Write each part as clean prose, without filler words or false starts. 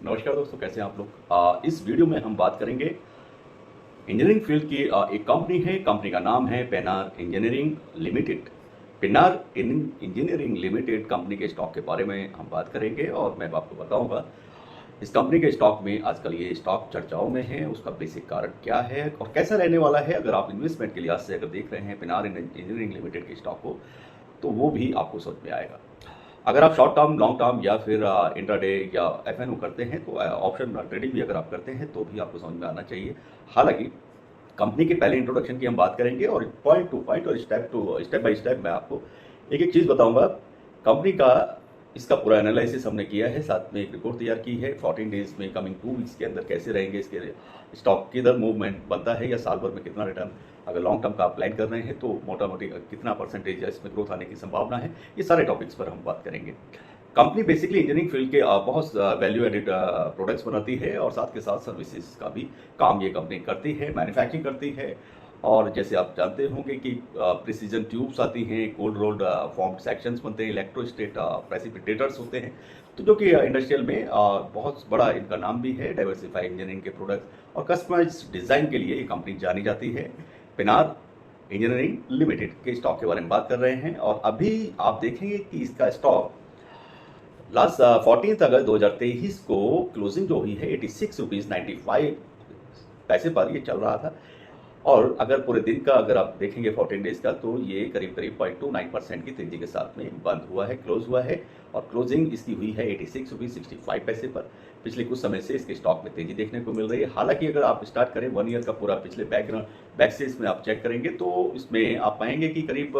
नमस्कार दोस्तों, कैसे हैं आप लोग। इस वीडियो में हम बात करेंगे इंजीनियरिंग फील्ड की। एक कंपनी है, कंपनी का नाम है Penner engineering limited. Penner engineering limited company के स्टॉक के बारे में हम बात करेंगे और मैं आपको बताऊंगा इस कंपनी के स्टॉक में आजकल ये स्टॉक चर्चाओं में है, उसका बेसिक कारण क्या है और कैसा रहने वाला है। अगर आप इन्वेस्टमेंट के लिहाज से अगर देख रहे हैं पेनार इंजीनियरिंग लिमिटेड के स्टॉक को, तो वो भी आपको समझ में आएगा। अगर आप शॉर्ट टर्म, लॉन्ग टर्म या फिर इंट्राडे या एफएनओ करते हैं, तो ऑप्शन ट्रेडिंग भी अगर आप करते हैं तो भी आपको समझ में आना चाहिए। हालांकि कंपनी के पहले इंट्रोडक्शन की हम बात करेंगे और पॉइंट टू पॉइंट और स्टेप बाय स्टेप मैं आपको एक एक चीज़ बताऊंगा। कंपनी का इसका पूरा एनालिसिस हमने किया है, साथ में एक रिपोर्ट तैयार की है 14 डेज में, कमिंग 2 वीक्स के अंदर कैसे रहेंगे इसके स्टॉक, किधर मूवमेंट बनता है या साल भर में कितना रिटर्न, अगर लॉन्ग टर्म का आप प्लान कर रहे हैं तो मोटा मोटी कितना परसेंटेज इसमें ग्रोथ आने की संभावना है। ये सारे टॉपिक्स पर हम बात करेंगे। कंपनी बेसिकली इंजीनियरिंग फील्ड के बहुत वैल्यू एडेड प्रोडक्ट्स बनाती है और साथ के साथ सर्विसेज का भी काम ये कंपनी करती है, मैन्युफैक्चरिंग करती है। और जैसे आप जानते होंगे कि प्रिसीजन ट्यूब्स आती हैं, कोल्ड रोल्ड फॉर्म सेक्शंस बनते हैं, इलेक्ट्रोस्टेट प्रेसिपिटेटर्स होते हैं, तो जो कि इंडस्ट्रियल में बहुत बड़ा इनका नाम भी है। डाइवर्सिफाई इंजीनियरिंग के प्रोडक्ट्स और कस्टमाइज डिज़ाइन के लिए ये कंपनी जानी जाती है। पेनार इंजीनियरिंग लिमिटेड के स्टॉक के बारे में बात कर रहे हैं और अभी आप देखेंगे कि इसका स्टॉक लास्ट 14 अगस्त 2023 को क्लोजिंग जो हुई है 86.95 पैसे पर ये चल रहा था। और अगर पूरे दिन का अगर आप देखेंगे 14 डेज का, तो ये करीब 0.29% की तेजी के साथ में बंद हुआ है, क्लोज हुआ है और क्लोजिंग इसकी हुई है 86.65 पैसे पर। पिछले कुछ समय से इसके स्टॉक में तेजी देखने को मिल रही है। हालांकि अगर आप स्टार्ट करें 1 ईयर का पूरा पिछले बैक से इसमें आप चेक करेंगे तो इसमें आप पाएंगे कि करीब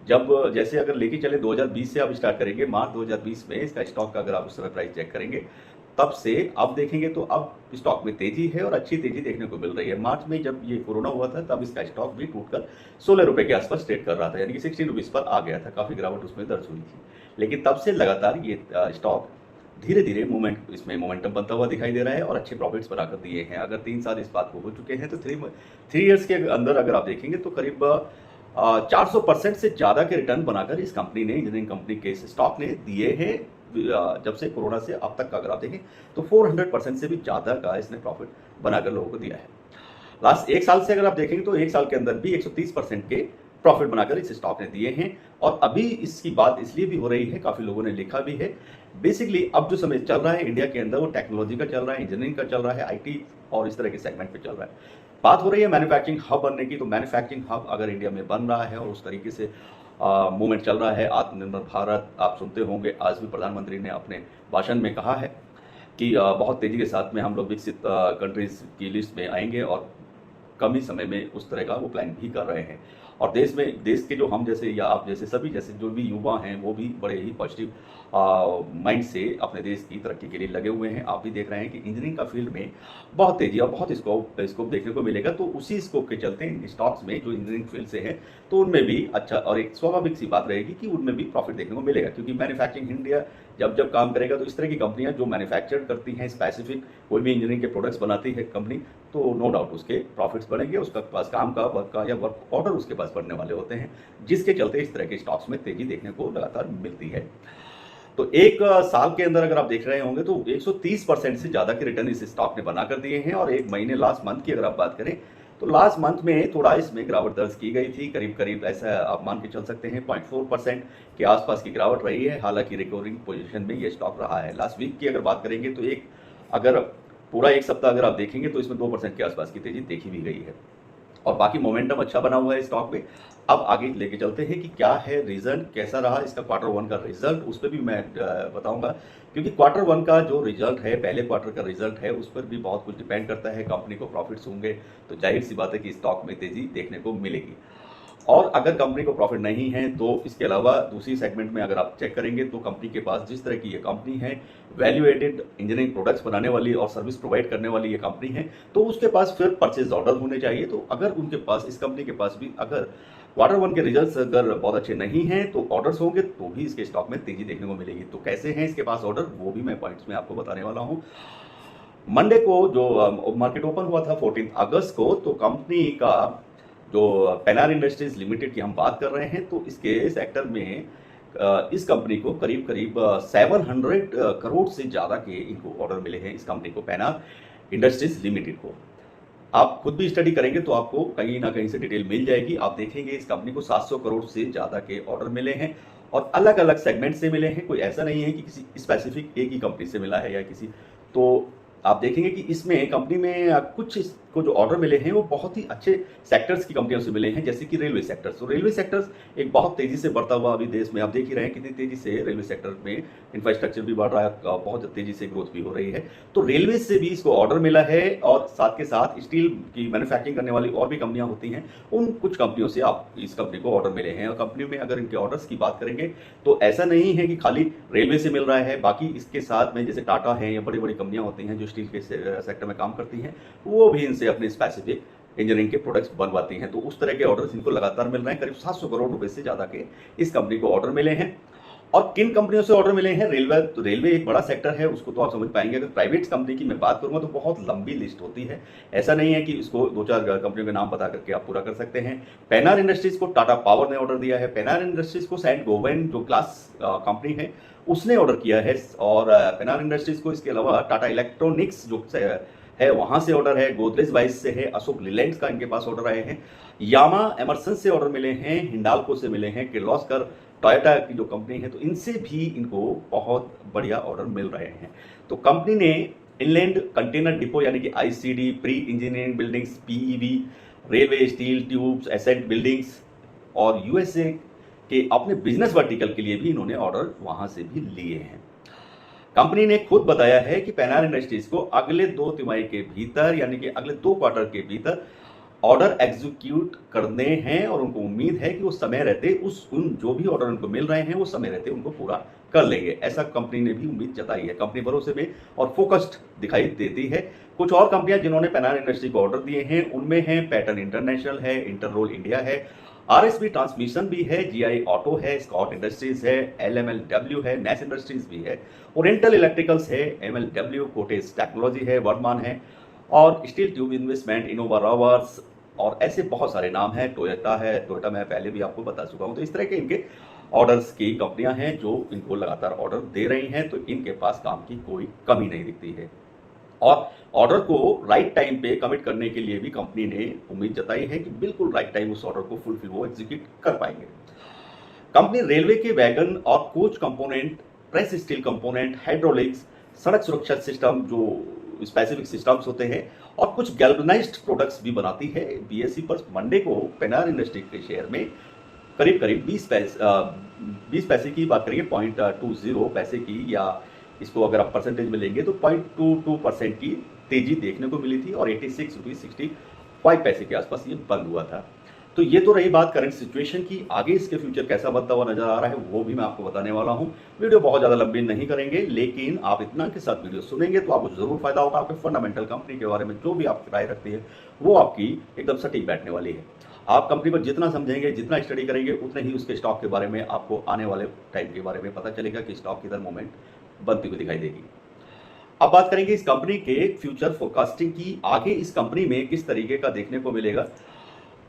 जब जैसे अगर लेके चले 2020 से आप स्टार्ट करेंगे, मार्च 2020 में इसका स्टॉक का अगर आप उस समय प्राइस चेक करेंगे, तब से अब देखेंगे तो अब स्टॉक में तेजी है और अच्छी तेजी देखने को मिल रही है। मार्च में जब ये कोरोना हुआ था तब इसका स्टॉक भी टूटकर 16 रुपए के आसपास ट्रेड कर रहा था, यानी कि 16 रुपीज़ पर आ गया था, काफ़ी गिरावट उसमें दर्ज हुई थी। लेकिन तब से लगातार ये स्टॉक धीरे धीरे इसमें मोमेंटम बनता हुआ दिखाई दे रहा है और अच्छे प्रॉफिट्स बनाकर दिए हैं। अगर 3 साल इस बात को हो चुके हैं तो 3 ईयर्स के अंदर अगर आप देखेंगे तो करीब 400% से ज़्यादा के रिटर्न बनाकर इस कंपनी ने, इंजीनियरिंग कंपनी के इस स्टॉक ने दिए हैं। जब से कोरोना से अब तक का अगर आप देखें तो 400% से भी ज़्यादा का इसने प्रॉफिट बनाकर लोगों को दिया है। लास्ट 1 साल से अगर आप देखेंगे तो 1 साल के अंदर भी 130% के प्रॉफिट बनाकर इस स्टॉक ने दिए हैं। और अभी इसकी बात इसलिए भी हो रही है, काफ़ी लोगों ने लिखा भी है, बेसिकली अब जो समय चल रहा है इंडिया के अंदर वो टेक्नोलॉजी का चल रहा है, इंजीनियरिंग का चल रहा है, आईटी और इस तरह के सेगमेंट पे चल रहा है। बात हो रही है मैन्युफैक्चरिंग हब बनने की, तो मैन्युफैक्चरिंग हब अगर इंडिया में बन रहा है और उस तरीके से मूवमेंट चल रहा है, आत्मनिर्भर भारत आप सुनते होंगे, आज भी प्रधानमंत्री ने अपने भाषण में कहा है कि बहुत तेज़ी के साथ में हम लोग विकसित कंट्रीज़ की लिस्ट में आएंगे और कम ही समय में उस तरह का वो प्लान भी कर रहे हैं। और देश के जो हम जैसे या आप जैसे सभी जैसे जो भी युवा हैं वो भी बड़े ही पॉजिटिव माइंड से अपने देश की तरक्की के लिए लगे हुए हैं। आप भी देख रहे हैं कि इंजीनियरिंग का फील्ड में बहुत तेज़ी और बहुत स्कोप देखने को मिलेगा। तो उसी स्कोप के चलते इन स्टॉक्स में जो इंजीनियरिंग फील्ड से हैं तो उनमें भी अच्छा, और एक स्वाभाविक सी बात रहेगी कि उनमें भी प्रॉफिट देखने को मिलेगा, क्योंकि मैन्युफैक्चरिंग इंडिया जब जब काम करेगा तो इस तरह की कंपनियां जो मैन्युफैक्चर करती हैं स्पेसिफिक कोई भी इंजीनियरिंग के प्रोडक्ट्स बनाती है कंपनी, तो नो डाउट उसके प्रॉफिट्स बढ़ेंगे, उसका पास काम का वर्क का या वर्क ऑर्डर उसके पास बढ़ने वाले होते हैं, जिसके चलते इस तरह के स्टॉक्स में तेजी देखने को लगातार मिलती है। तो 1 साल के अंदर अगर आप देख रहे होंगे तो 130% से ज़्यादा के रिटर्न इस स्टॉक ने बनाकर दिए हैं। और एक महीने लास्ट मंथ की अगर आप बात करें तो लास्ट मंथ में थोड़ा इसमें गिरावट दर्ज की गई थी, करीब करीब ऐसा आप मान के चल सकते हैं 0.4% के आसपास की गिरावट रही है। हालांकि रिकवरिंग पोजीशन में ये स्टॉक रहा है। लास्ट वीक की अगर बात करेंगे तो अगर पूरा 1 सप्ताह अगर आप देखेंगे तो इसमें 2% के आसपास की तेजी देखी भी गई है और बाकी मोमेंटम अच्छा बना हुआ है स्टॉक में। अब आगे लेके चलते हैं कि क्या है रीज़न, कैसा रहा इसका Q1 का रिजल्ट, उस पर भी मैं बताऊंगा, क्योंकि Q1 का जो रिजल्ट है, पहले क्वार्टर का रिजल्ट है, उस पर भी बहुत कुछ डिपेंड करता है। कंपनी को प्रॉफिट्स होंगे तो जाहिर सी बात है कि स्टॉक में तेजी देखने को मिलेगी। और अगर कंपनी को प्रॉफिट नहीं है तो इसके अलावा दूसरी सेगमेंट में अगर आप चेक करेंगे तो कंपनी के पास जिस तरह की ये कंपनी है, वैल्यू एडेड इंजीनियरिंग प्रोडक्ट्स बनाने वाली और सर्विस प्रोवाइड करने वाली ये कंपनी है, तो उसके पास फिर परचेज ऑर्डर होने चाहिए। तो अगर उनके पास, इस कंपनी के पास भी अगर Q1 के रिजल्ट्स अगर बहुत अच्छे नहीं हैं तो ऑर्डर्स होंगे तो भी इसके स्टॉक में तेजी देखने को मिलेगी। तो कैसे हैं इसके पास ऑर्डर, वो भी मैं पॉइंट्स में आपको बताने वाला हूँ। मंडे को जो मार्केट ओपन हुआ था 14 अगस्त को, तो कंपनी का जो पेनार इंडस्ट्रीज लिमिटेड की हम बात कर रहे हैं तो इसके सेक्टर में इस कंपनी को करीब करीब 700 करोड़ से ज़्यादा के इनको ऑर्डर मिले हैं, इस कंपनी को, पैनार इंडस्ट्रीज लिमिटेड को। आप खुद भी स्टडी करेंगे तो आपको कहीं ना कहीं से डिटेल मिल जाएगी। आप देखेंगे इस कंपनी को 700 करोड़ से ज़्यादा के ऑर्डर मिले हैं और अलग अलग सेगमेंट से मिले हैं। कोई ऐसा नहीं है कि किसी स्पेसिफिक एक ही कंपनी से मिला है या किसी, तो आप देखेंगे कि इसमें कंपनी में कुछ इसको जो ऑर्डर मिले हैं वो बहुत ही अच्छे सेक्टर्स की कंपनियों से मिले हैं, जैसे कि रेलवे सेक्टर्स। तो रेलवे सेक्टर्स एक बहुत तेजी से बढ़ता हुआ अभी देश में आप देख ही रहे हैं कितनी तेजी से रेलवे सेक्टर में इंफ्रास्ट्रक्चर भी बढ़ रहा है, बहुत तेजी से ग्रोथ भी हो रही है। तो रेलवे से भी इसको ऑर्डर मिला है और साथ के साथ स्टील की मैन्युफैक्चरिंग करने वाली और भी कंपनियां होती हैं, उन कुछ कंपनियों से आप इस कंपनी को ऑर्डर मिले हैं। और कंपनी में अगर इनके ऑर्डर्स की बात करेंगे तो ऐसा नहीं है कि खाली रेलवे से मिल रहा है, बाकी इसके साथ में जैसे टाटा है या बड़ी बड़ी कंपनियां होती हैं जो स्टील के सेक्टर में काम करती हैं, वो भी इनसे अपने स्पेसिफिक इंजीनियरिंग के प्रोडक्ट्स बनवाती हैं। तो उस तरह के ऑर्डर्स इनको लगातार मिल रहे हैं। करीब 700 करोड़ रुपए से ज्यादा के इस कंपनी को ऑर्डर मिले हैं। और किन कंपनियों से ऑर्डर मिले हैं? रेलवे, तो रेलवे एक बड़ा सेक्टर है, उसको तो आप समझ पाएंगे। अगर प्राइवेट कंपनी की मैं बात करूंगा तो बहुत लंबी लिस्ट होती है, ऐसा नहीं है कि इसको 2-4 कंपनियों के नाम बता करके आप पूरा कर सकते हैं। पैनार इंडस्ट्रीज को टाटा पावर ने ऑर्डर दिया है। पैनार इंडस्ट्रीज को सेंट गोबाइन जो ग्लास कंपनी है उसने ऑर्डर किया है। और पैनार इंडस्ट्रीज को इसके अलावा टाटा इलेक्ट्रॉनिक्स जो है वहां से ऑर्डर है, गोदरेज वाइस से है, अशोक लीलैंड का इनके पास ऑर्डर आए हैं, यामा एमरसन से ऑर्डर मिले हैं, हिंडाल्को से मिले हैं, किर्लोस्कर टोयोटा की जो कंपनी है तो इनसे भी इनको बहुत बढ़िया ऑर्डर मिल रहे हैं। तो कंपनी ने इनलैंड कंटेनर डिपो यानी कि ICD, pre engineering buildings, PEB, railway steel tubes, asset buildings और यूएसए के अपने बिजनेस वर्टिकल के लिए भी इन्होंने ऑर्डर वहां से भी लिए हैं। कंपनी ने खुद बताया है कि पैनार इंडस्ट्रीज को अगले 2 तिमाही के भीतर यानी कि अगले 2 क्वार्टर के भीतर ऑर्डर एग्जीक्यूट करने हैं और उनको उम्मीद है कि वो समय रहते उन जो भी ऑर्डर उनको मिल रहे हैं वो समय रहते उनको पूरा कर लेंगे। ऐसा कंपनी ने भी उम्मीद जताई है। कंपनी भरोसे में और फोकस्ड दिखाई देती है। कुछ और कंपनियां जिन्होंने पैनार इंडस्ट्री को ऑर्डर दिए हैं उनमें है पैटर्न इंटरनेशनल है, इंटररोल इंडिया है, आरएसबी ट्रांसमिशन भी है, जीआई ऑटो है, स्कॉट इंडस्ट्रीज है, एलएमएलडब्ल्यू है, नेस इंडस्ट्रीज भी है, ओरिएंटल इलेक्ट्रिकल्स है, एमएलडब्ल्यू, कोटेज टेक्नोलॉजी है, वर्धमान है और स्टील ट्यूब इन्वेस्टमेंट, इनोवा रवर्स और ऐसे बहुत सारे नाम हैं। टोयोटा है, टोयोटा मैं पहले भी आपको बता चुका हूं। तो इस तरह के इनके ऑर्डर्स की कंपनियां हैं जो इनको लगातार ऑर्डर दे रही हैं, तो इनके पास काम की कोई कमी नहीं दिखती है। और ऑर्डर को राइट टाइम पे कमिट करने के लिए भी कंपनी ने उम्मीद जताई है कि बिल्कुल राइट टाइम उस ऑर्डर को फुलफिल वो एग्जीक्यूट कर पाएंगे। कंपनी रेलवे के वैगन और coach component, press steel component, hydraulics, सड़क सुरक्षा सिस्टम जो स्पेसिफिक सिस्टम्स होते हैं और कुछ गैल्वेनाइज्ड प्रोडक्ट्स भी बनाती है। बीएसई पर मंडे को पैनार इंडस्ट्री के शेयर में करीब करीब 20 पैसे की बात करेंगे, 0.20 पैसे की, या इसको अगर आप परसेंटेज में लेंगे तो 0.22% की तेजी देखने को मिली थी और 86.65 पैसे के आसपास ये बंद हुआ था। तो ये तो रही बात करंट सिचुएशन की। आगे इसके फ्यूचर कैसा बनता हुआ नजर आ रहा है वो भी मैं आपको बताने वाला हूं। वीडियो बहुत ज्यादा लंबी नहीं करेंगे, लेकिन आप इतना के साथ वीडियो सुनेंगे तो आपको जरूर फायदा होगा। आपके फंडामेंटल कंपनी के बारे में जो भी आप राय रखते हैं वो आपकी एकदम सटीक बैठने वाली है। आप कंपनी पर जितना समझेंगे, जितना स्टडी करेंगे, उतने ही उसके स्टॉक के बारे में आपको आने वाले टाइम के बारे में पता चलेगा कि स्टॉक किधर मूवमेंट बनती हुई दिखाई देगी। अब बात करेंगे इस कंपनी के फ्यूचर फोरकास्टिंग की। आगे इस कंपनी में किस तरीके का देखने को मिलेगा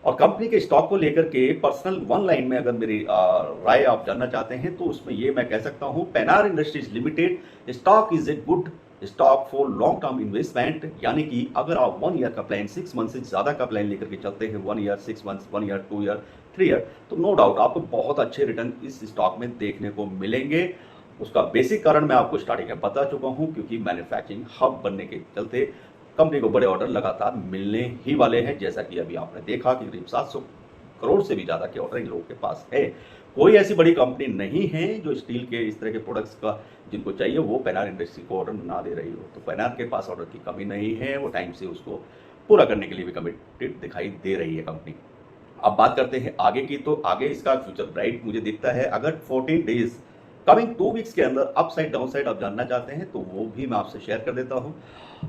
और कंपनी के स्टॉक को लेकर के पर्सनल वन लाइन में अगर मेरी राय आप जानना चाहते हैं तो उसमें ये मैं कह सकता हूं, Pennar industries limited stock is a good stock for long term investment. यानी कि अगर आप 1 ईयर का प्लान, 6 मंथ से ज्यादा का प्लान लेकर के चलते हैं, 1 year, 6 month, 1 year, 2 year, 3 year, तो नो डाउट आपको बहुत अच्छे रिटर्न इस स्टॉक में देखने को मिलेंगे। उसका बेसिक कारण मैं आपको स्टार्टिंग में बता चुका हूं, क्योंकि मैन्युफैक्चरिंग हब बनने के चलते कंपनी को बड़े ऑर्डर लगातार मिलने ही वाले हैं। जैसा कि अभी आपने देखा कि करीब 700 करोड़ से भी ज्यादा के ऑर्डर इन लोगों के पास है। कोई ऐसी बड़ी कंपनी नहीं है जो स्टील के इस तरह के प्रोडक्ट्स का जिनको चाहिए वो पैनार इंडस्ट्री को ऑर्डर ना दे रही हो। तो पैनार के पास ऑर्डर की कमी नहीं है, वो टाइम से उसको पूरा करने के लिए भी कमिटेड दिखाई दे रही है कंपनी। अब बात करते हैं आगे की, तो आगे इसका फ्यूचर ब्राइट मुझे दिखता है। अगर 14 डेज कमिंग 2 वीक्स के अंदर अपसाइड डाउनसाइड आप जानना चाहते हैं तो वो भी मैं आपसे शेयर कर देता हूं।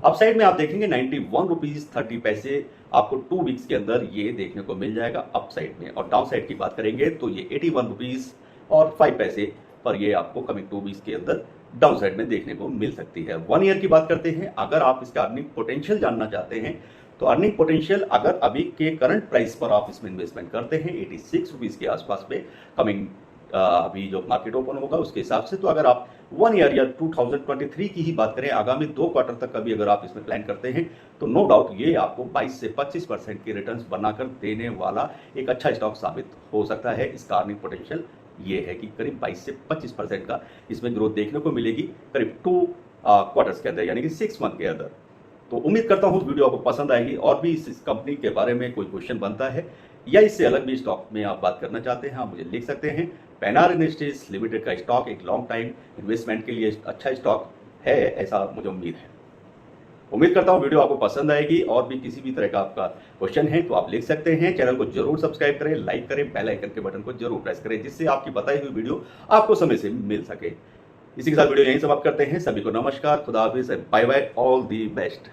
अपसाइड में आप देखेंगे 91 रुपीज 30 पैसे आपको 2 वीक्स के अंदर ये देखने को मिल जाएगा अपसाइड में। और डाउनसाइड की बात करेंगे तो ये 81 रुपीज और 5 पैसे पर ये आपको कमिंग 2 वीक्स के अंदर डाउनसाइड में देखने को मिल सकती है। 1 ईयर की बात करते हैं, अगर आप इसका अर्निंग पोटेंशियल जानना चाहते हैं तो अर्निंग पोटेंशियल अगर अभी के करंट प्राइस पर आप इसमें इन्वेस्टमेंट करते हैं 86 रुपीज के आसपास में कमिंग अभी जो मार्केट ओपन होगा उसके हिसाब से। तो अगर आप 1 ईयर या 2023 की ही बात करें, आगामी 2 क्वार्टर तक का भी अगर आप इसमें प्लान करते हैं तो नो डाउट ये आपको 22 से 25% की रिटर्न्स बनाकर देने वाला एक अच्छा स्टॉक साबित हो सकता है। इसका अर्निंग पोटेंशियल ये है कि करीब 22 से 25% का इसमें ग्रोथ देखने को मिलेगी करीब 2 क्वार्टर्स के अंदर, यानी कि 6 मंथ के अंदर। तो उम्मीद करता हूँ वीडियो आपको पसंद आएगी। और भी इस कंपनी के बारे में कोई क्वेश्चन बनता है या इससे अलग भी स्टॉक में आप बात करना चाहते हैं, आप मुझे लिख सकते हैं। पैनार इंडस्ट्रीज लिमिटेड का स्टॉक एक लॉन्ग टाइम इन्वेस्टमेंट के लिए अच्छा स्टॉक है, ऐसा मुझे उम्मीद है। उम्मीद करता हूँ वीडियो आपको पसंद आएगी। और भी किसी भी तरह का आपका क्वेश्चन है तो आप लिख सकते हैं। चैनल को जरूर सब्सक्राइब करें, लाइक करें, बेल आइकन के बटन को जरूर प्रेस करें, जिससे आपकी बताई हुई वीडियो आपको समय से मिल सके। इसी के साथ वीडियो यहीं समाप्त करते हैं। सभी को नमस्कार, खुदा हाफिज, bye bye, all the best.